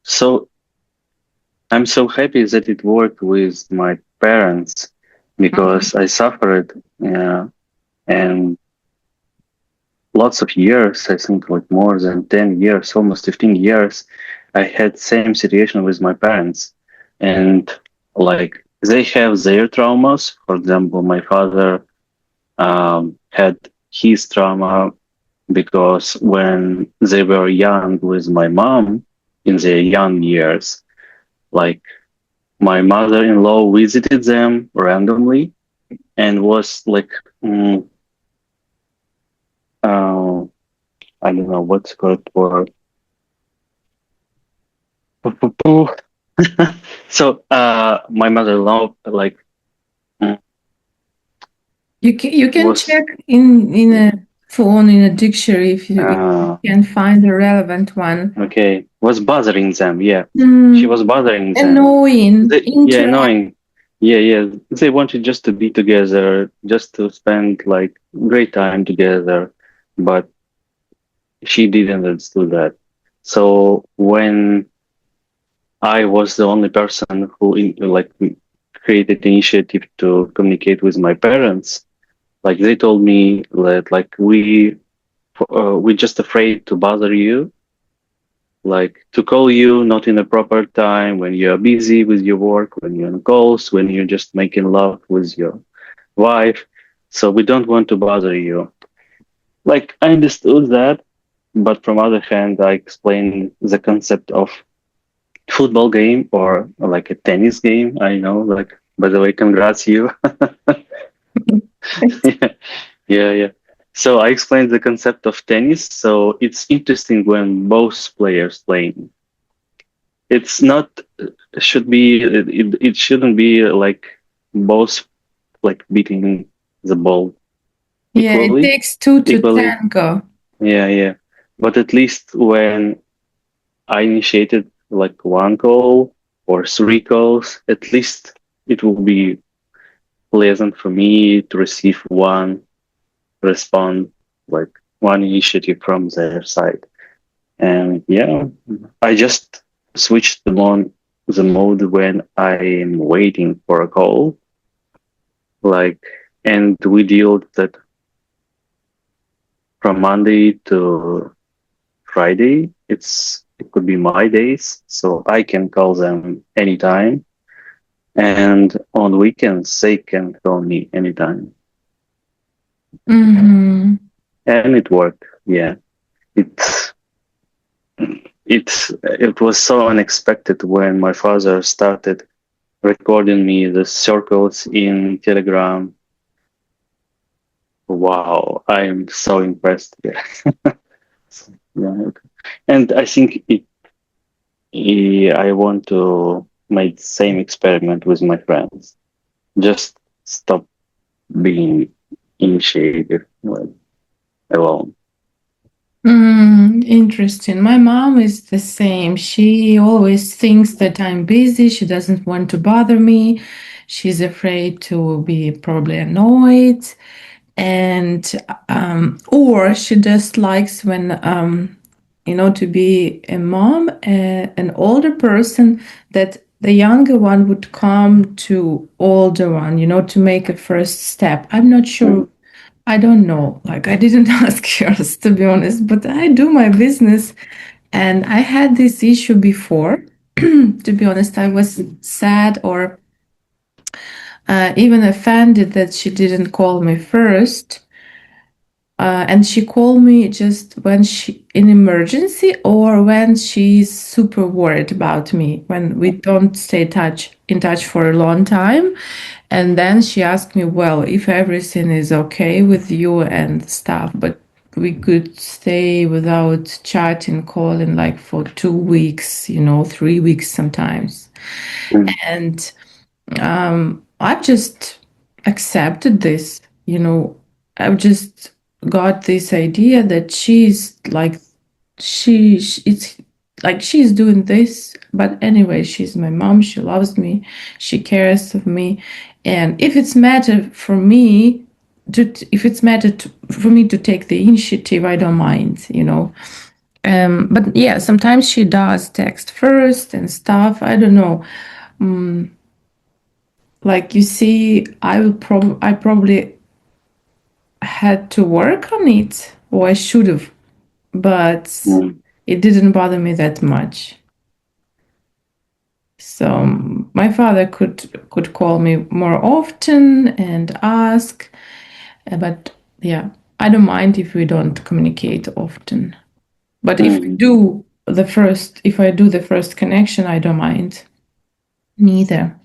So I'm so happy that it worked with my parents because I suffered, and lots of years, I think like more than 10 years, almost 15 years, I had same situation with my parents. And like they have their traumas. For example, my father had his trauma because when they were young with my mom in their young years, like my mother-in-law visited them randomly and was like, uh, I don't know what's called for. So my mother-in-law like mm, You can was check in a phone in a dictionary if you uh, can find a relevant one. okay, was bothering them. Yeah, she Mm, was bothering them. annoying, Yeah, annoying. Yeah, yeah. They wanted just to be together, just to spend like great time together, but she didn't understand that. So when I was the only person who like created initiative to communicate with my parents, like they told me that like we're just afraid to bother you, like to call you not in a proper time when you're busy with your work, when you're on calls, when you're just making love with your wife. So we don't want to bother you. Like I understood that, but from other hand, I explained the concept of football game or like a tennis game. I know, like by the way, congrats you. Yeah, yeah, yeah. So I explained the concept of tennis. So it's interesting when both players playing. It's not should be it shouldn't be like both like beating the ball Yeah, it equally takes two to equally. tango. Yeah, yeah. But at least when I initiated like one call or three calls, at least it will be pleasant for me to receive one respond, like one initiative from their side. And yeah, I just switched the mode when I am waiting for a call, like, and we deal that from Monday to Friday. It could be my days, so I can call them anytime. And on weekends, they can call me anytime. Mm-hmm. And it worked. Yeah. It it was so unexpected when my father started recording me the circles in Telegram. Wow, I'm so impressed here. Yeah. Okay. And I think I want to make the same experiment with my friends. Just stop being initiated like, alone. Interesting. My mom is the same. She always thinks that I'm busy. She doesn't want to bother me. She's afraid to be probably annoyed. And or she just likes when to be a mom, an older person, that the younger one would come to older one, to make a first step. I'm not sure. Mm, I don't know. Like, I didn't ask her, to be honest, but I do my business. And I had this issue before. To be honest, I was sad or even offended that she didn't call me first. And she called me just when she in emergency or when she's super worried about me, when we don't stay in touch for a long time. And then she asked me, well, if everything is okay with you and stuff, but we could stay without chatting, calling like for 2 weeks, 3 weeks sometimes. mm, And I just accepted this, I've just got this idea that she's like, it's like she's doing this, but anyway, she's my mom. She loves me. She cares of me. And if it's matter for me to take the initiative, I don't mind. But yeah, sometimes she does text first and stuff. I don't know. Mm, like you see, I probably had to work on it, or I should have, but Mm. it didn't bother me that much. So my father could call me more often and ask, but yeah, I don't mind if we don't communicate often. But Mm. if I do the first connection, I don't mind neither.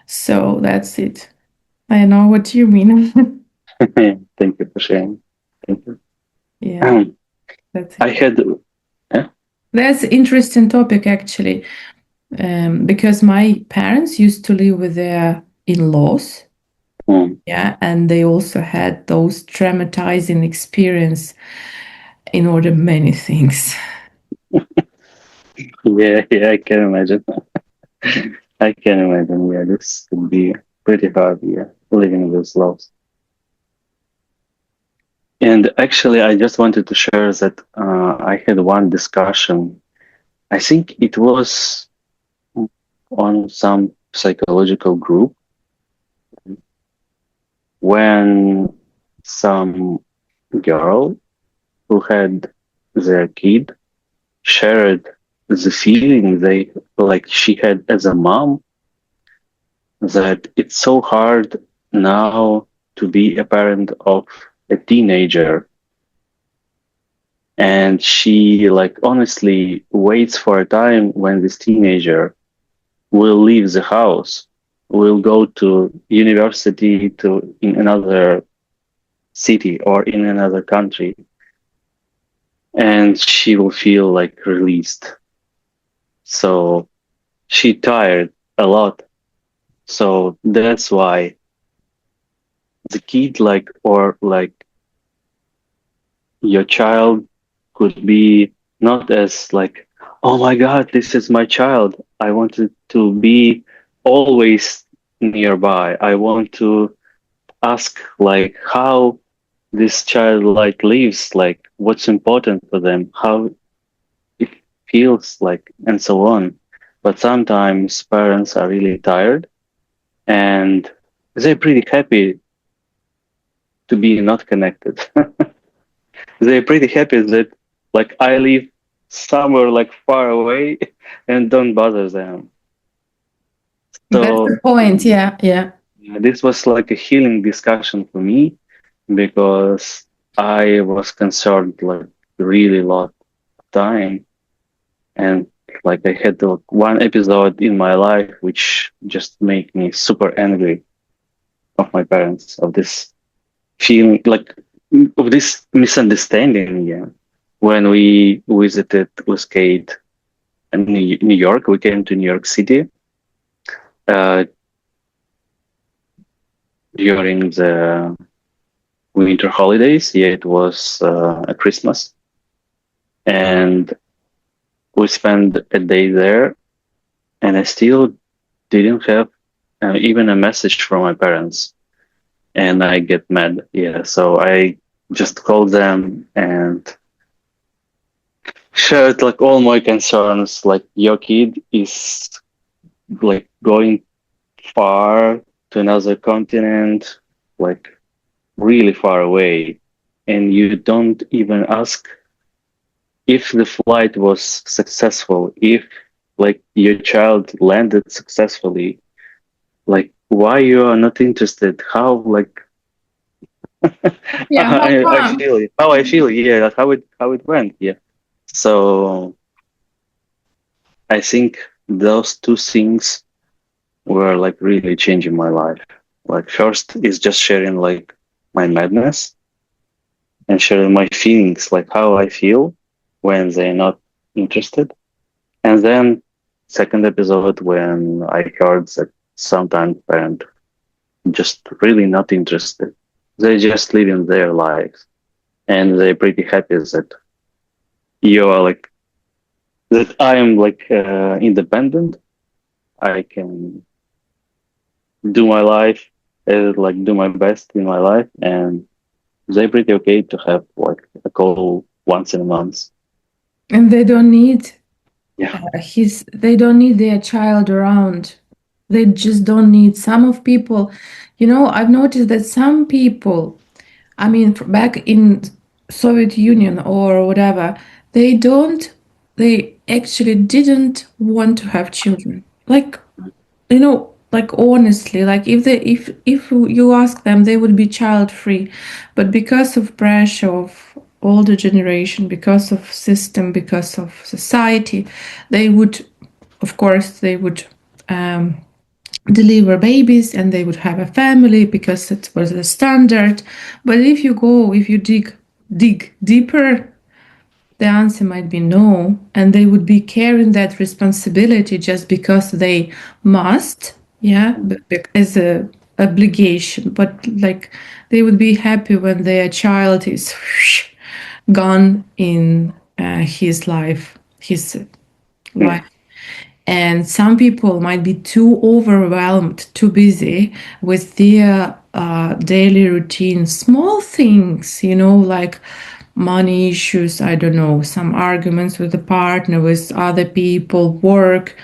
So that's it. I know what you mean. Thank you for sharing. Thank you. Yeah, that's I it. had, yeah. That's interesting topic actually, because my parents used to live with their in-laws. Mm. Yeah, and they also had those traumatizing experience in order many things. Yeah, yeah, I can imagine. I can imagine. Yeah, this could be pretty hard. Yeah, living with loss. And actually, I just wanted to share that I had one discussion. I think it was on some psychological group when some girl who had their kid shared the feeling they like she had as a mom, that it's so hard now to be a parent of a teenager, and she like honestly waits for a time when this teenager will leave the house, will go to university to in another city or in another country, and she will feel like released. So she tired a lot. So that's why the kid like or like your child could be not as like, oh my god, this is my child, I want it to be always nearby, I want to ask like how this child like lives, like what's important for them, how it feels like, and so on. But sometimes parents are really tired and they're pretty happy to be not connected. They're pretty happy that like I live somewhere like far away and don't bother them. That's the So point. Yeah, yeah. this was like a healing discussion for me because I was concerned like really lot of time, and like I had like one episode in my life which just made me super angry of my parents, of this feeling like of this misunderstanding. Yeah, when we visited with Kate in New York, we came to New York City uh, during the winter holidays. Yeah, it was a Christmas, and we spent a day there, and I still didn't have even a message from my parents, and I get mad. Yeah, so I just called them and shared like all my concerns. Like your kid is like going far to another continent, like really far away, and you don't even ask if the flight was successful, if like your child landed successfully, like why you are not interested, how like Yeah, how I come? feel, how I feel, yeah, like how it went, yeah. So I think those two things were like really changing my life. Like first is just sharing like my madness and sharing my feelings, like how I feel when they're not interested. And then second episode when I heard that sometimes parents just really not interested. They just living their lives and they're pretty happy that you are like that I am like independent. I can do my life, like do my best in my life, and they're pretty okay to have like a call once in a month. And they don't need Yeah. they don't need their child around. They just don't need. Some of people, I've noticed that some people, I mean, back in Soviet Union or whatever, they don't, they actually didn't want to have children. Like, like honestly, like if you ask them, they would be child free, but because of pressure of older generation, because of system, because of society, they would, of course, they would um, deliver babies and they would have a family because it was the standard. But if you dig deeper, the answer might be no, and they would be carrying that responsibility just because they must, yeah, as a obligation. But like they would be happy when their child is gone in his life, his Yeah. life. And some people might be too overwhelmed, too busy with their daily routine, small things, like money issues, I don't know, some arguments with the partner, with other people, work,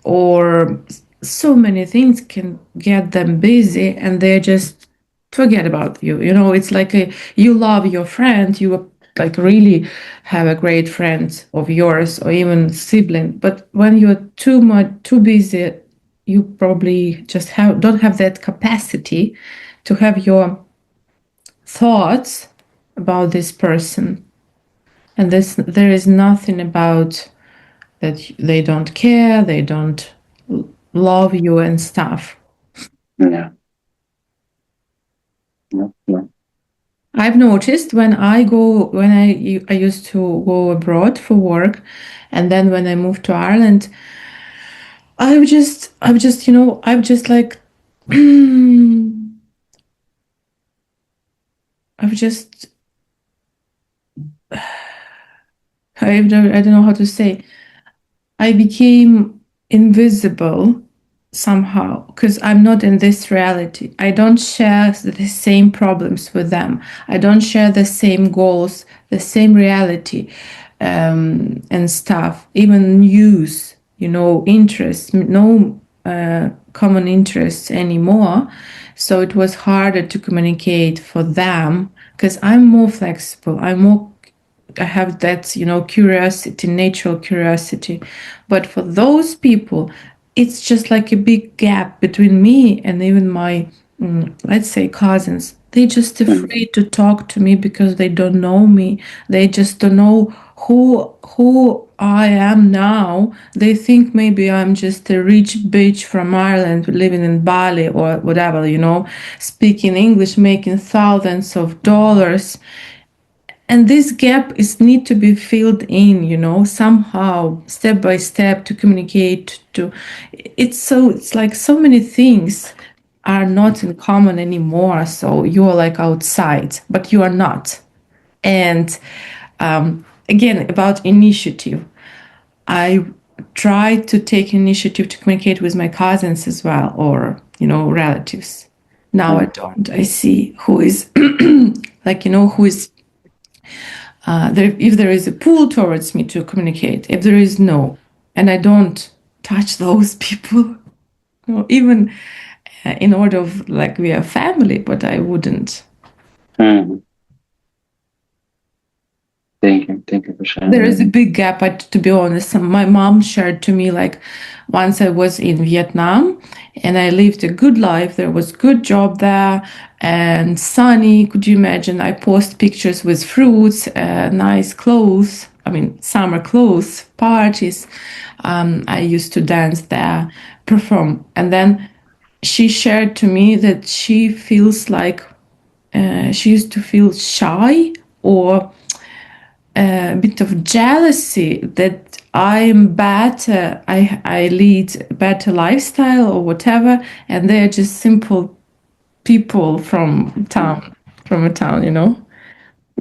or so many things can get them busy and they just forget about you. It's like you love your friend, you like really have a great friend of yours or even sibling, but when you're too busy, you probably just don't have that capacity to have your thoughts about this person. And there is nothing about that they don't care, they don't love you and stuff. Yeah. Yeah. Yeah. I've noticed when I used to go abroad for work, and then when I moved to Ireland, I've just like, I've just, I don't know how to say. I became invisible somehow because I'm not in this reality. I don't share the same problems with them. I don't share the same goals, the same reality, and stuff. Even news, interests, no common interests anymore. So it was harder to communicate for them because I'm more flexible. I have that, curiosity, natural curiosity. But for those people, it's just like a big gap between me and even my, let's say, cousins. They're just Mm. afraid to talk to me because they don't know me. They just don't know who I am now. They think maybe I'm just a rich bitch from Ireland living in Bali or whatever, speaking English, making thousands of dollars, and this gap is need to be filled in, somehow, step by step, to communicate. To it's like so many things are not in common anymore, so you are like outside but you are not. And again, about initiative, I try to take initiative to communicate with my cousins as well, or relatives. Now I Mm. don't. I see who is like, who is if there is a pull towards me to communicate, if there is no, and I don't touch those people, even in order of like we are family, but I wouldn't. Mm. Thank you. Thank you for sharing There that. is a big gap, but to be honest, my mom shared to me like once I was in Vietnam and I lived a good life. There was good job there and sunny. Could you imagine? I post pictures with fruits, nice clothes. I mean, summer clothes, parties. I used to dance there, perform. And then she shared to me that she feels like she used to feel shy or a bit of jealousy that I'm better, I lead a better lifestyle or whatever, and they're just simple people from a town,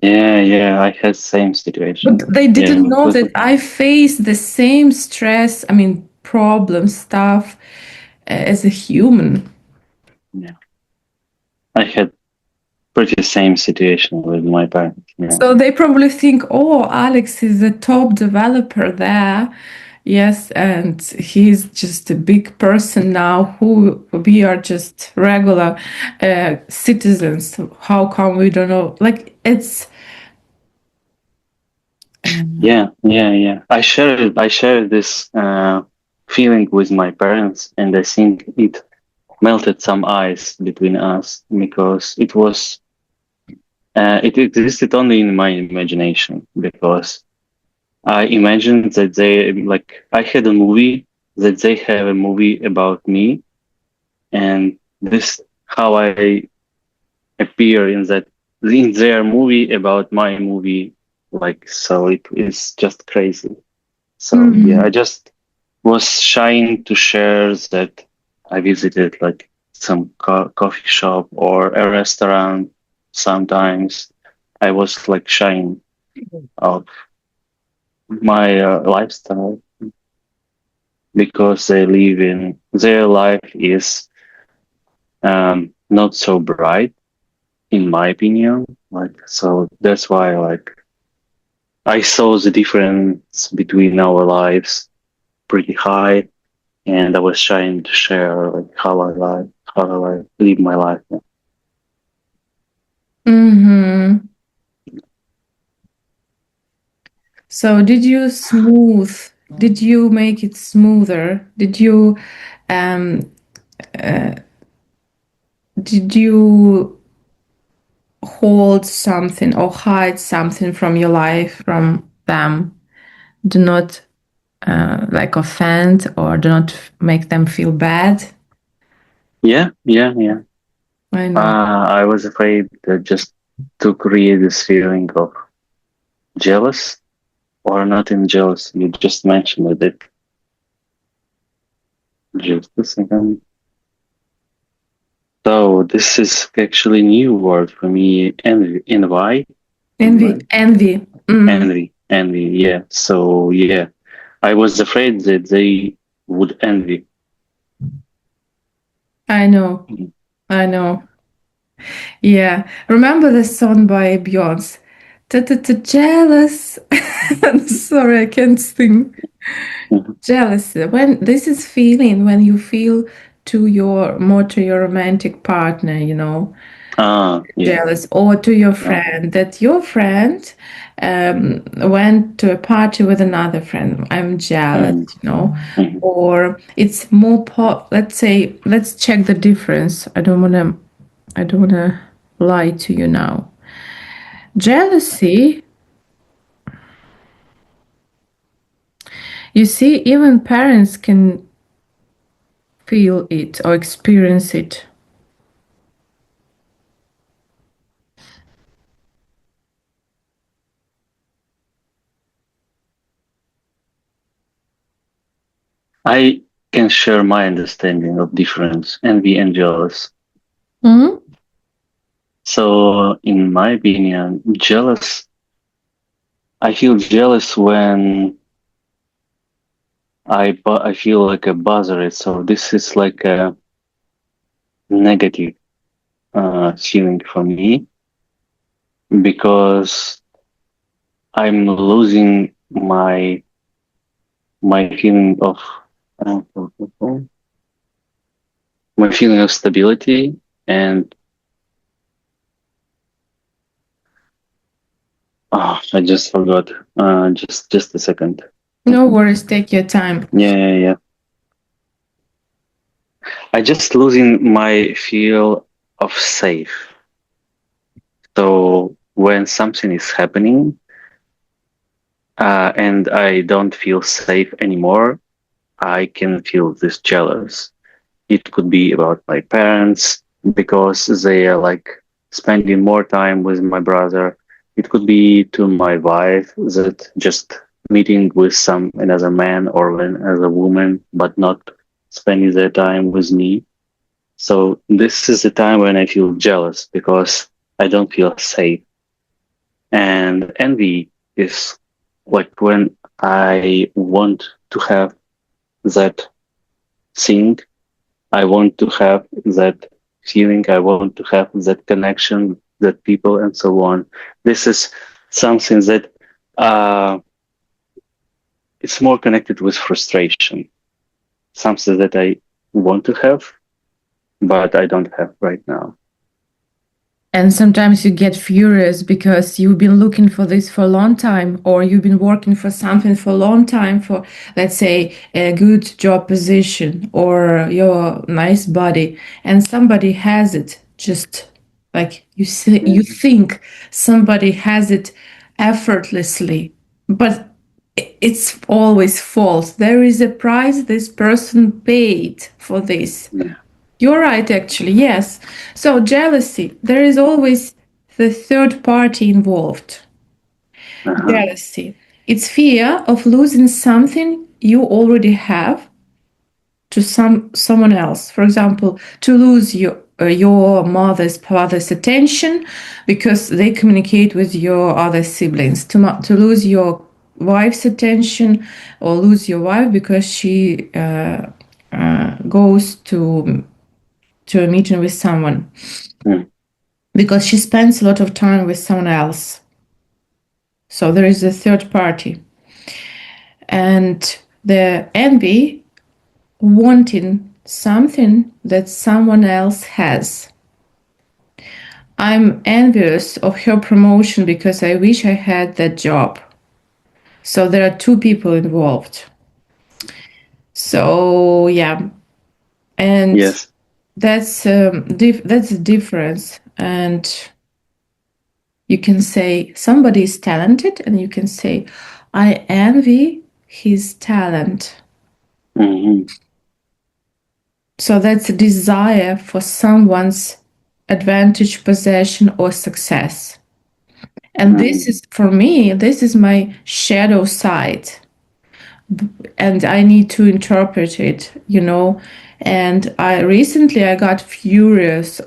Yeah, yeah, I had same situation. But they Yeah, didn't it know was that I face the same stress, I mean, problem stuff as a human. yeah. I had pretty same situation with my parents. Yeah. So they probably think, oh, Alex is a top developer there. Yes, and he's just a big person now who we are just regular citizens. How come we don't know? Like it's Yeah. I share this feeling with my parents, and I think it melted some ice between us because it existed only in my imagination because I imagined that they like I had a movie that they have a movie about me, and this how I appear in their movie about my movie. Like so, it is just crazy. So yeah, I Mhm. just was shying to share that I visited like some coffee shop or a restaurant. Sometimes I was like shying of my lifestyle because they live in their life is not so bright in my opinion. Like so that's why like I saw the difference between our lives pretty high, and I was trying to share like how I live my life. Mhm. So did you smooth? Did you make it smoother? Um uh, did you hold something or hide something from your life from them? Do not like offend or do not make them feel bad. Yeah. I know. I was afraid that just to create this feeling of jealous or not in jealous. You just mentioned it. Just a second. So this is actually a new word for me. Envy, Envy, envy. Mm, envy. Yeah. So yeah, I was afraid that they would envy. I know. I know. Yeah. Remember the song by Beyonce? Jealous. Sorry, I can't sing. Mhm. Jealousy. When this is feeling when you feel to your more to your romantic partner, Yeah. jealous, or to your Uh, friend that your friend went to a party with another friend. I'm jealous, mhm, mhm. or it's more let's say, let's check the difference. I don't want to lie to you now. Jealousy, you see, even parents can feel it or experience it. I can share my understanding of difference, envy and jealous. Hmm. So, in my opinion, jealous. I feel jealous when I feel like a buzzer. So this is like a negative feeling for me because I'm losing my feeling of uh, my feeling of stability, and I just forgot. Just a second. No worries, take your time. Yeah. I just losing my feel of safe. So when something is happening, and I don't feel safe anymore, I can feel this jealous. It could be about my parents because they are like spending more time with my brother. It could be to my wife that just meeting with some another man or another woman, but not spending their time with me. So this is the time when I feel jealous because I don't feel safe. And envy is like when I want to have that thing, I want to have that feeling, I want to have that connection that people and so on. This is something that it's more connected with frustration, something that I want to have, but I don't have right now. And sometimes you get furious because you've been looking for this for a long time, or you've been working for something for a long time for, let's say, a good job position or your nice body, and somebody has it just like you say, you think somebody has it effortlessly, but it's always false. There is a price this person paid for this. Yeah. You're right, actually, yes. So, jealousy, there is always the third party involved. Jealousy, it's fear of losing something you already have to someone else. For example, to lose your mother's father's attention because they communicate with your other siblings. To lose your wife's attention or lose your wife because she goes to a meeting with someone Mm. because she spends a lot of time with someone else. So there is a third party. And the envy, wanting something that someone else has. I'm envious of her promotion because I wish I had that job. So there are two people involved. So yeah, and Yes. that's that's the difference. And you can say somebody is talented, and you can say, I envy his talent. Mm-hmm. So that's a desire for someone's advantage, possession, or success. And this is, for me, this is my shadow side. And I need to interpret it, you know. And I got furious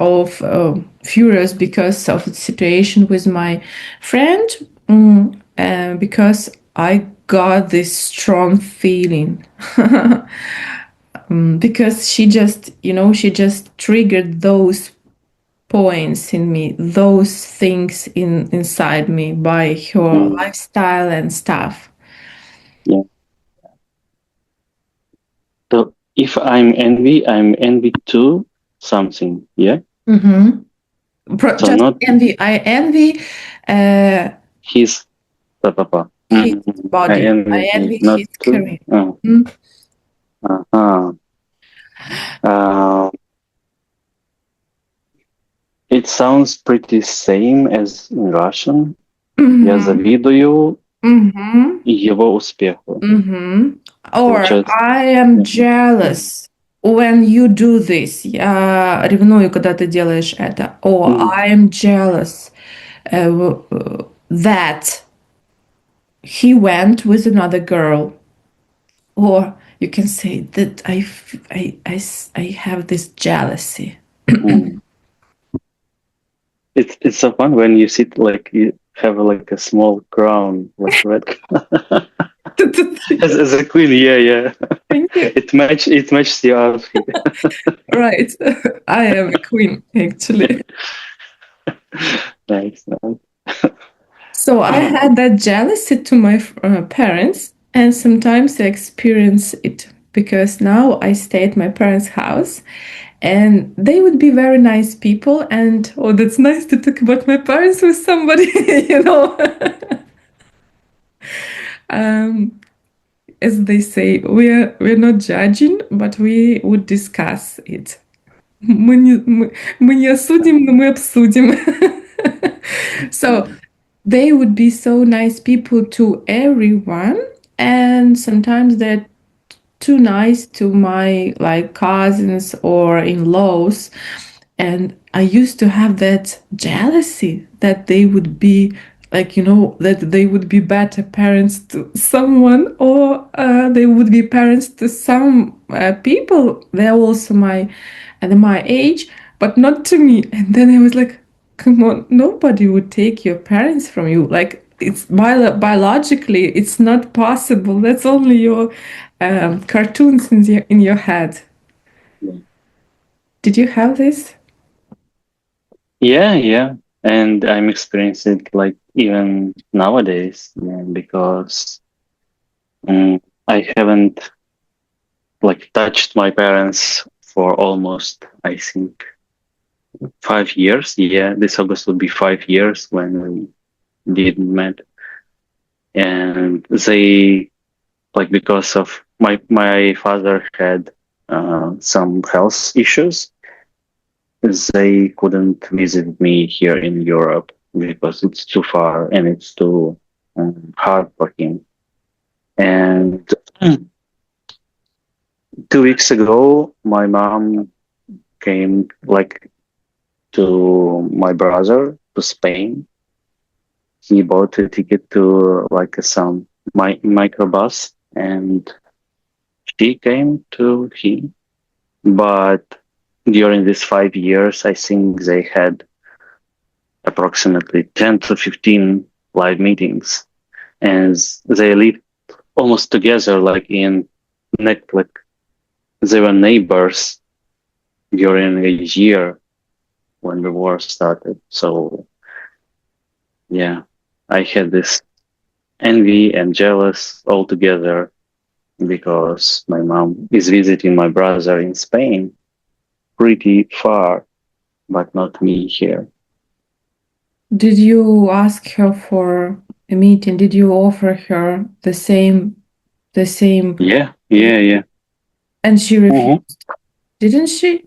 because of the situation with my friend, because I got this strong feeling. Because she just triggered those points in me, those things inside me by her lifestyle and stuff. Yeah. So if I'm envy to something. Yeah. Mm-hmm. So Just not envy. I envy his papa. his I body. envy I him, envy not his to. career. Oh. Mm. Uh-huh. It sounds pretty same as in Russian. Я Mhm. завидую Mhm. его успеху. Mhm. Or Получается. I am jealous when you do this. Я ревную, когда ты делаешь это. Or I am jealous that he went with another girl. Or you can say that I have this jealousy. Mm. It's so fun when you sit like you have like a small crown, like red as a queen. Yeah, yeah. Thank you. It matches your outfit. Right. I am a queen, actually. Nice, nice. So I had that jealousy to my parents, and sometimes I experience it because now I stay at my parents' house, and they would be very nice people. And oh, that's nice to talk about my parents with somebody, you know. As they say, we're not judging, but we would discuss it. Мы не осудим, но мы обсудим. So they would be so nice people to everyone, and sometimes they're too nice to my like cousins or in-laws, and I used to have that jealousy that they would be like, that they would be better parents to someone, or they would be parents to some people. They're also my age, but not to me. And then I was like, come on, nobody would take your parents from you. Like, it's biologically, it's not possible. That's only your cartoons in your head. Did you have this? Yeah, yeah. and I'm experiencing it like even nowadays, because I haven't like touched my parents for almost, I think, 5 years. Yeah, this August would be 5 years when we did met, and they like because of my father had some health issues. They couldn't visit me here in Europe because it's too far and it's too hard for him. And 2 weeks ago, my mom came like to my brother to Spain. He bought a ticket to like some microbus, and she came to him. But during these 5 years, I think they had approximately 10 to 15 live meetings, and they lived almost together, like in like they were neighbors during a year when the war started. So yeah, I had this envy and jealous all together because my mom is visiting my brother in Spain pretty far, but not me here. Did you ask her for a meeting? Did you offer her the same Yeah, yeah, yeah. and she Mhm. refused, didn't she?